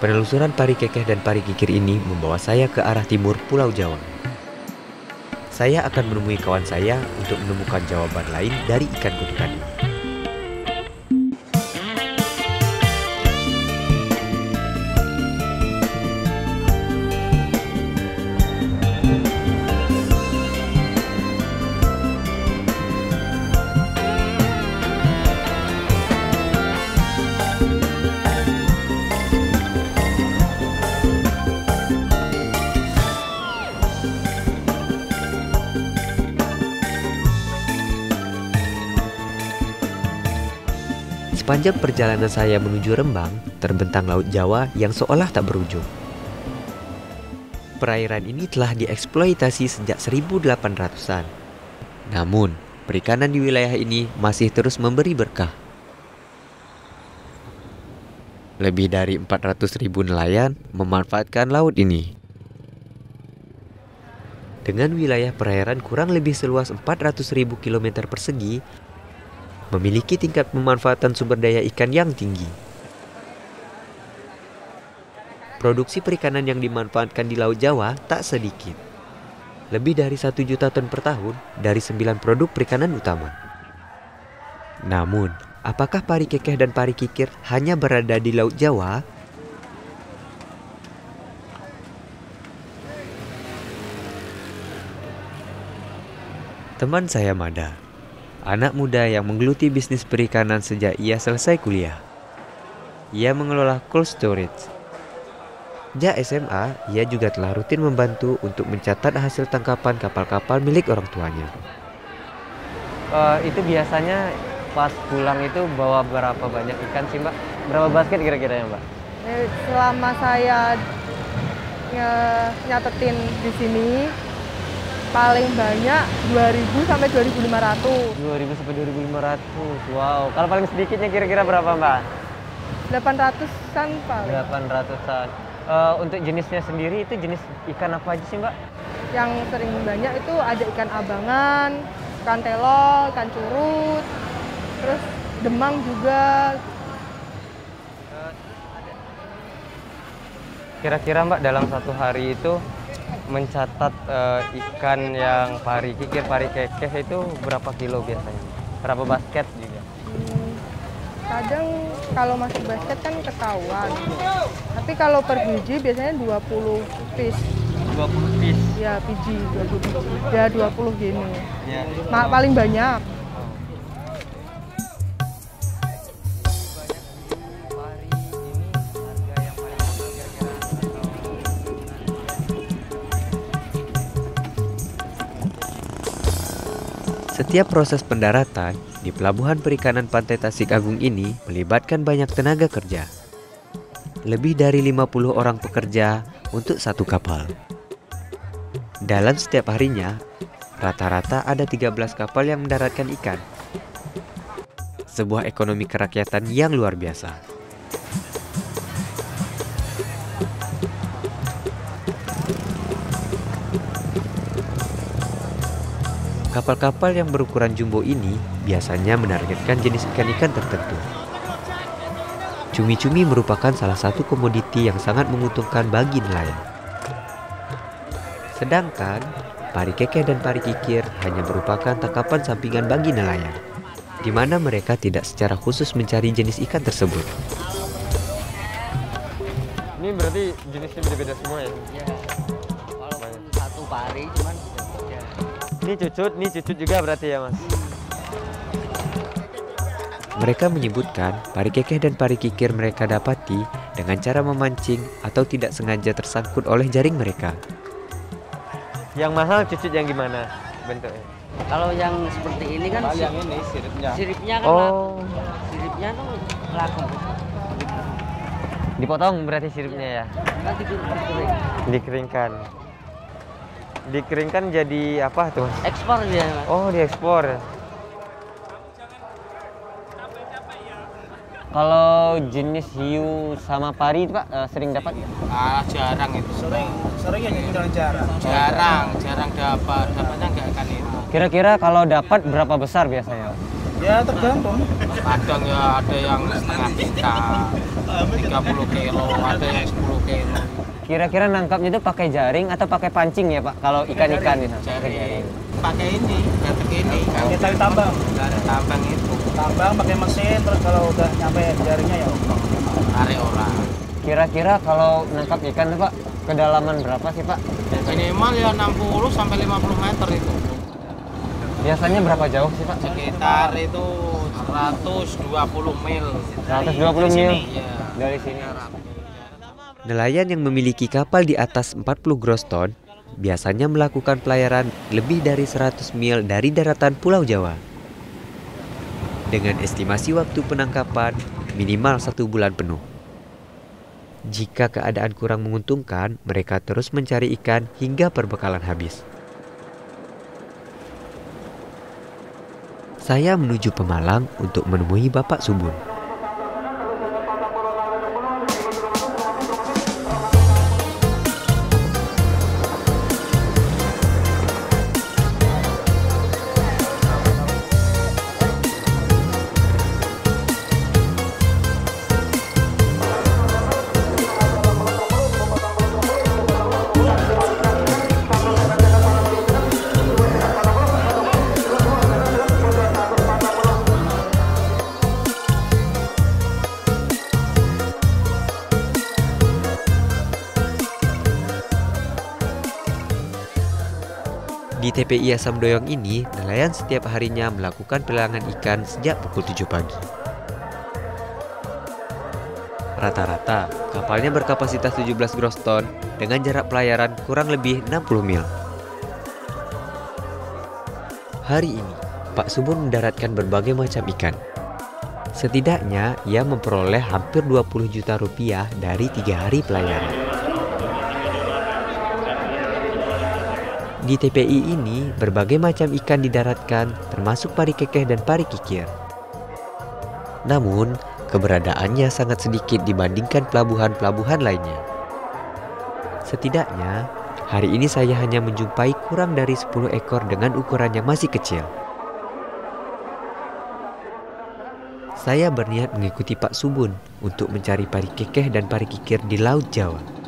Penelusuran pari kekeh dan pari kikir ini membawa saya ke arah timur Pulau Jawa. Saya akan menemui kawan saya untuk menemukan jawaban lain dari ikan kutukan ini. Sepanjang perjalanan saya menuju Rembang, terbentang Laut Jawa yang seolah tak berujung. Perairan ini telah dieksploitasi sejak 1800-an. Namun, perikanan di wilayah ini masih terus memberi berkah. Lebih dari 400.000 nelayan memanfaatkan laut ini. Dengan wilayah perairan kurang lebih seluas 400.000 km persegi, memiliki tingkat pemanfaatan sumber daya ikan yang tinggi. Produksi perikanan yang dimanfaatkan di Laut Jawa tak sedikit. Lebih dari 1 juta ton per tahun dari 9 produk perikanan utama. Namun, apakah pari kekeh dan pari kikir hanya berada di Laut Jawa? Teman saya Mada, anak muda yang menggeluti bisnis perikanan sejak ia selesai kuliah. Ia mengelola cold storage. Sejak SMA, ia juga telah rutin membantu untuk mencatat hasil tangkapan kapal-kapal milik orang tuanya. Itu biasanya pas pulang itu bawa berapa banyak ikan sih Mbak? Berapa basket kira-kira ya Mbak? Selama saya nyatetin di sini, paling banyak 2.000 sampai 2.500. 2.000 sampai 2.500. Wow. Kalau paling sedikitnya kira-kira berapa, Mbak? 800-an paling. 800-an. Untuk jenisnya sendiri itu jenis ikan apa aja sih, Mbak? Yang sering banyak itu ada ikan abangan, ikan telo, ikan curut, terus demang juga. Kira-kira Mbak dalam satu hari itu mencatat ikan yang pari kikir, pari kekeh itu berapa kilo biasanya? Berapa basket juga? Kadang kalau masuk basket kan ketahuan. Tapi kalau per biji biasanya 20 piece. 20 piece? Ya, biji, 20 biji. Ya, 20 gini. Ya. Paling banyak. Setiap proses pendaratan di Pelabuhan Perikanan Pantai Tasik Agung ini melibatkan banyak tenaga kerja. Lebih dari 50 orang pekerja untuk satu kapal. Dalam setiap harinya, rata-rata ada 13 kapal yang mendaratkan ikan. Sebuah ekonomi kerakyatan yang luar biasa. Kapal-kapal yang berukuran jumbo ini biasanya menargetkan jenis ikan-ikan tertentu. Cumi-cumi merupakan salah satu komoditi yang sangat menguntungkan bagi nelayan. Sedangkan, pari kekeh dan pari kikir hanya merupakan tangkapan sampingan bagi nelayan, di mana mereka tidak secara khusus mencari jenis ikan tersebut. Ini berarti jenisnya beda-beda semua ya? Iya. Kalau satu pari cuman ya. Ini cucut juga berarti ya Mas? Mereka menyebutkan pari kekeh dan pari kikir mereka dapati dengan cara memancing atau tidak sengaja tersangkut oleh jaring mereka. Yang mahal cucut yang gimana bentuknya? Kalau yang seperti ini kan yang ini siripnya. siripnya kan siripnya tuh laku. Dipotong berarti siripnya ya? Nanti dikering. Dikeringkan. Dikeringkan jadi apa tuh Mas? Ekspor dia, Mas. Oh, diekspor. Kalau jenis hiu sama pari itu Pak sering dapat? Jarang itu. Sering ya jarang. Jarang dapat. Dapatnya nggak ikan itu. Kira-kira kalau dapat berapa besar biasanya? Ya tergantung. Kadang ya ada yang setengah juta, 30 kilo, ada yang 10 kilo. Kira-kira nangkapnya itu pakai jaring atau pakai pancing ya Pak? Kalau ikan-ikan itu? Pakai jaring. Pakai ini, batik ini. Pakai tali tambang. Dari tambang itu, Tambang pakai mesin, terus kalau udah nyampe jaringnya ya tarik orang. Kira-kira kalau nangkap ikan tuh Pak, kedalaman berapa sih Pak? Minimal ya 60 sampai 50 meter itu. Biasanya berapa jauh sih Pak? Sekitar itu 120 mil. 120 mil Iya. dari sini. Nelayan yang memiliki kapal di atas 40 gross ton biasanya melakukan pelayaran lebih dari 100 mil dari daratan Pulau Jawa. Dengan estimasi waktu penangkapan minimal 1 bulan penuh. Jika keadaan kurang menguntungkan, mereka terus mencari ikan hingga perbekalan habis. Saya menuju Pemalang untuk menemui Bapak Subun. Di TPI Asam Doyong ini, nelayan setiap harinya melakukan pelelangan ikan sejak pukul 7 pagi. Rata-rata, kapalnya berkapasitas 17 gross ton dengan jarak pelayaran kurang lebih 60 mil. Hari ini, Pak Subun mendaratkan berbagai macam ikan. Setidaknya, ia memperoleh hampir 20 juta rupiah dari 3 hari pelayaran. Di TPI ini, berbagai macam ikan didaratkan, termasuk pari kekeh dan pari kikir. Namun, keberadaannya sangat sedikit dibandingkan pelabuhan-pelabuhan lainnya. Setidaknya, hari ini saya hanya menjumpai kurang dari 10 ekor dengan ukuran yang masih kecil. Saya berniat mengikuti Pak Subun untuk mencari pari kekeh dan pari kikir di Laut Jawa.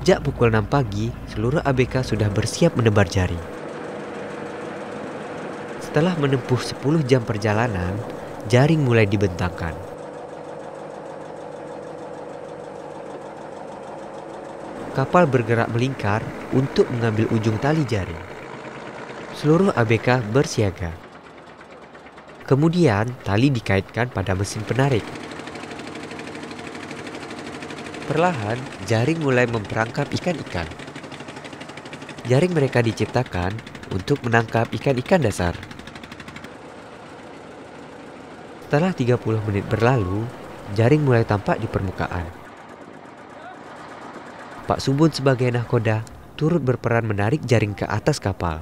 Sejak pukul 6 pagi, seluruh ABK sudah bersiap menebar jaring. Setelah menempuh 10 jam perjalanan, jaring mulai dibentangkan. Kapal bergerak melingkar untuk mengambil ujung tali jaring. Seluruh ABK bersiaga. Kemudian, tali dikaitkan pada mesin penarik. Perlahan, jaring mulai memperangkap ikan-ikan. Jaring mereka diciptakan untuk menangkap ikan-ikan dasar. Setelah 30 menit berlalu, jaring mulai tampak di permukaan. Pak Subun sebagai nahkoda turut berperan menarik jaring ke atas kapal.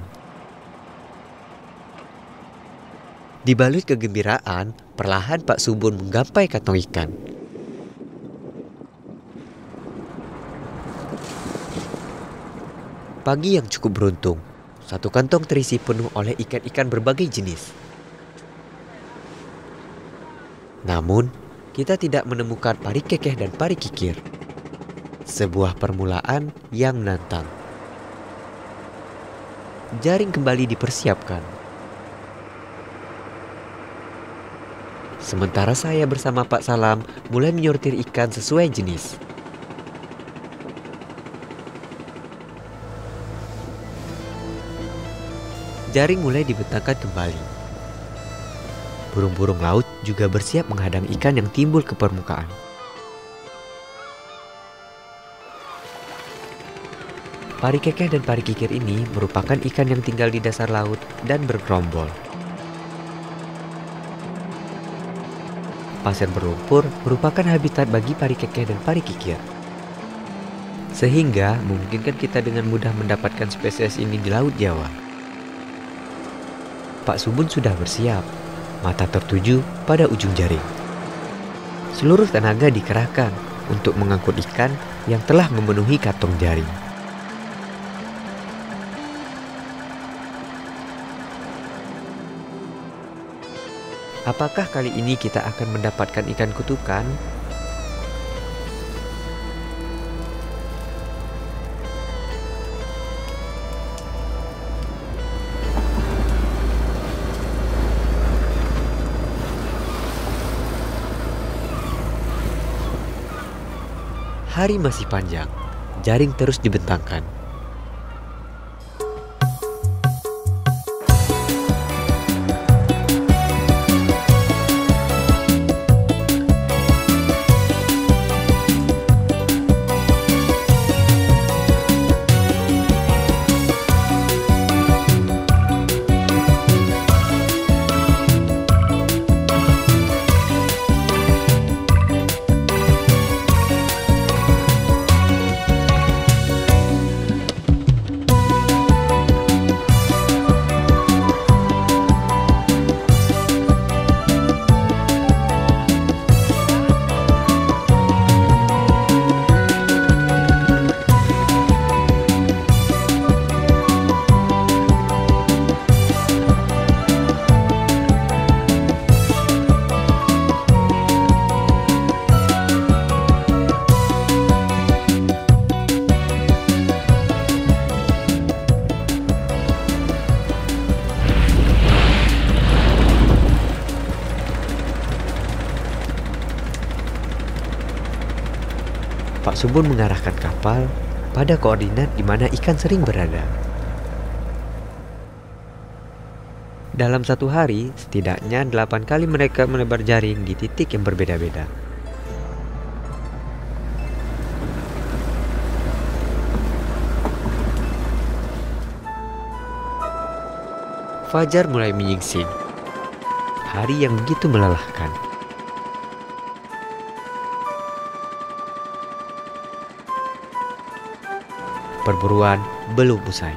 Dibalut kegembiraan, perlahan Pak Subun menggapai kantong ikan. Pagi yang cukup beruntung, satu kantong terisi penuh oleh ikan-ikan berbagai jenis. Namun, kita tidak menemukan pari kekeh dan pari kikir. Sebuah permulaan yang menantang. Jaring kembali dipersiapkan. Sementara saya bersama Pak Salam mulai menyortir ikan sesuai jenis. Jaring mulai dibentangkan kembali. Burung-burung laut juga bersiap menghadang ikan yang timbul ke permukaan. Pari kekeh dan pari kikir ini merupakan ikan yang tinggal di dasar laut dan bergerombol. Pasir berlumpur merupakan habitat bagi pari kekeh dan pari kikir. Sehingga memungkinkan kita dengan mudah mendapatkan spesies ini di Laut Jawa. Pak Subun sudah bersiap, mata tertuju pada ujung jaring. Seluruh tenaga dikerahkan untuk mengangkut ikan yang telah memenuhi kantong jaring. Apakah kali ini kita akan mendapatkan ikan kutukan? Hari masih panjang, jaring terus dibentangkan. Pak Subun mengarahkan kapal pada koordinat di mana ikan sering berada. Dalam satu hari, setidaknya 8 kali mereka melebar jaring di titik yang berbeda-beda. Fajar mulai menyingsing. Hari yang begitu melelahkan. Perburuan belum usai.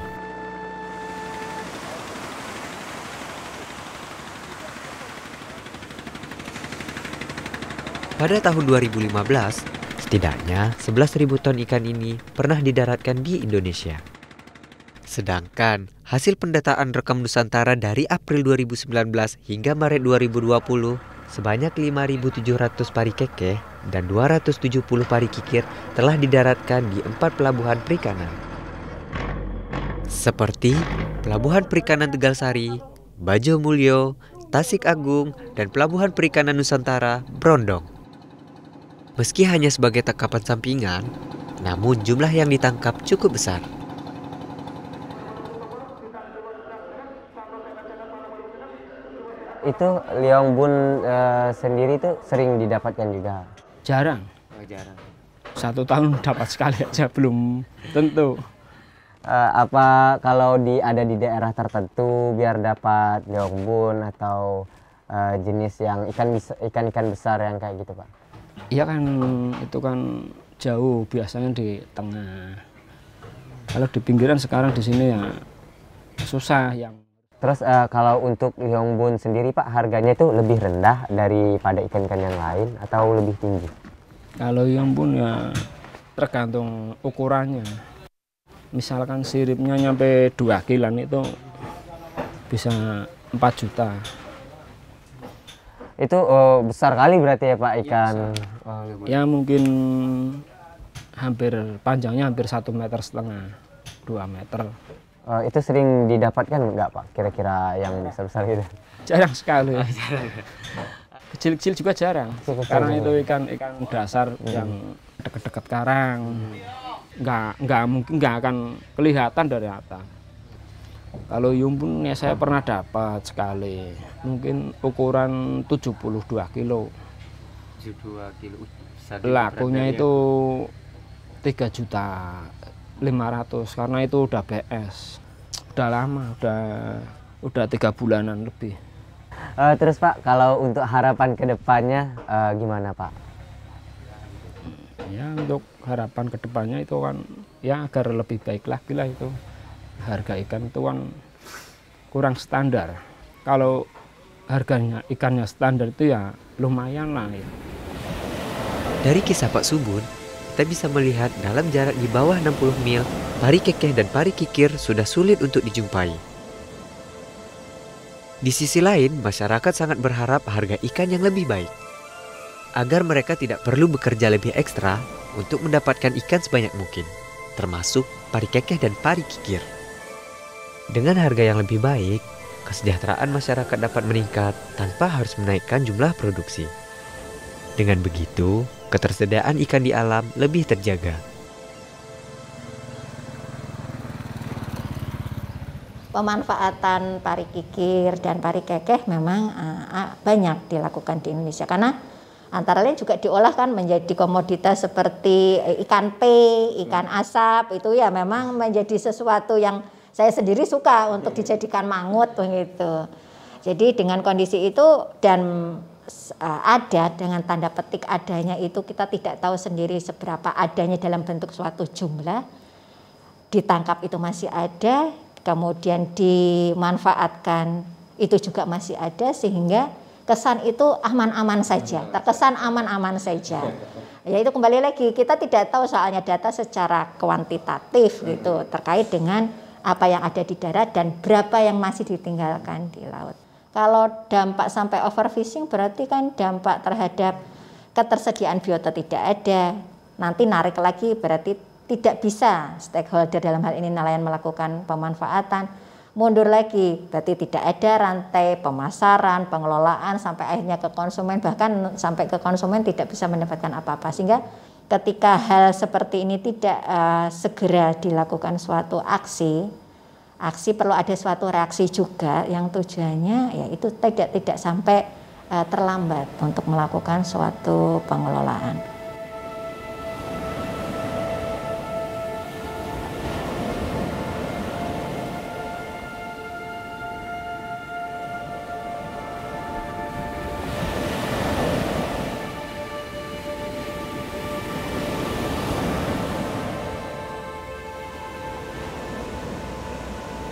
Pada tahun 2015, setidaknya 11.000 ton ikan ini pernah didaratkan di Indonesia. Sedangkan hasil pendataan rekam Nusantara dari April 2019 hingga Maret 2020, sebanyak 5.700 pari kekeh dan 270 pari kikir telah didaratkan di 4 pelabuhan perikanan. Seperti Pelabuhan Perikanan Tegalsari, Bajo Mulyo, Tasik Agung, dan Pelabuhan Perikanan Nusantara, Brondong. Meski hanya sebagai tangkapan sampingan, namun jumlah yang ditangkap cukup besar. Itu liang bun sendiri tuh sering didapatkan juga. Jarang. Jarang. 1 tahun dapat sekali aja belum tentu. Apa kalau ada di daerah tertentu biar dapat liang bun atau jenis yang ikan-ikan besar yang kayak gitu, Pak? Iya kan, itu kan jauh, biasanya di tengah. Kalau di pinggiran sekarang di sini ya susah yang. Terus kalau untuk liang bun sendiri, Pak, harganya itu lebih rendah daripada ikan-ikan yang lain atau lebih tinggi? Kalau liang bun ya tergantung ukurannya. Misalkan siripnya nyampe 2 kilan itu bisa 4 juta. Itu besar kali berarti ya, Pak, ikan? Ya mungkin panjangnya hampir 1,5 meter, 2 meter. Itu sering didapatkan nggak, Pak? Kira-kira yang besar-besar gitu? Jarang sekali. Kecil-kecil juga jarang. Karena itu ikan dasar yang dekat-dekat karang. Nggak akan kelihatan dari atas. Kalau yumbun ya saya pernah dapat sekali. Mungkin ukuran 72 kilo. 72 kilo. Lakunya itu 3.500.000 karena itu udah BS. Udah lama, udah 3 bulanan lebih. Terus, Pak, kalau untuk harapan ke depannya gimana, Pak? Ya untuk harapan ke depannya itu kan ya agar lebih baik lagi lah itu. Harga ikan itu kan kurang standar. Kalau harganya ikannya standar itu ya lumayan lah ya. Dari kisah Pak Subun, kita bisa melihat dalam jarak di bawah 60 mil, pari kekeh dan pari kikir sudah sulit untuk dijumpai. Di sisi lain, masyarakat sangat berharap harga ikan yang lebih baik, agar mereka tidak perlu bekerja lebih ekstra untuk mendapatkan ikan sebanyak mungkin, termasuk pari kekeh dan pari kikir. Dengan harga yang lebih baik, kesejahteraan masyarakat dapat meningkat tanpa harus menaikkan jumlah produksi. Dengan begitu, ketersediaan ikan di alam lebih terjaga. Pemanfaatan pari kikir dan pari kekeh memang banyak dilakukan di Indonesia, karena antara lain juga diolah kan menjadi komoditas seperti ikan ikan asap, itu ya memang menjadi sesuatu yang saya sendiri suka untuk dijadikan mangut begitu. Jadi dengan kondisi itu dan ada dengan tanda petik adanya itu, kita tidak tahu sendiri seberapa adanya dalam bentuk suatu jumlah, ditangkap itu masih ada, kemudian dimanfaatkan itu juga masih ada, sehingga kesan itu aman-aman saja, terkesan aman-aman saja. Ya itu kembali lagi, kita tidak tahu soalnya data secara kuantitatif gitu terkait dengan apa yang ada di darat dan berapa yang masih ditinggalkan di laut. Kalau dampak sampai overfishing berarti kan dampak terhadap ketersediaan biota tidak ada. Nanti narik lagi berarti tidak bisa stakeholder dalam hal ini nelayan melakukan pemanfaatan. Mundur lagi berarti tidak ada rantai pemasaran, pengelolaan sampai akhirnya ke konsumen, bahkan sampai ke konsumen tidak bisa mendapatkan apa-apa. Sehingga ketika hal seperti ini tidak segera dilakukan suatu aksi perlu ada suatu reaksi juga yang tujuannya yaitu tidak sampai terlambat untuk melakukan suatu pengelolaan.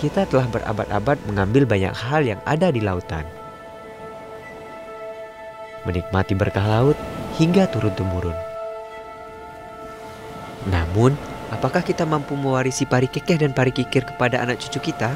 Kita telah berabad-abad mengambil banyak hal yang ada di lautan. Menikmati berkah laut hingga turun-temurun. Namun, apakah kita mampu mewarisi pari kekeh dan pari kikir kepada anak cucu kita?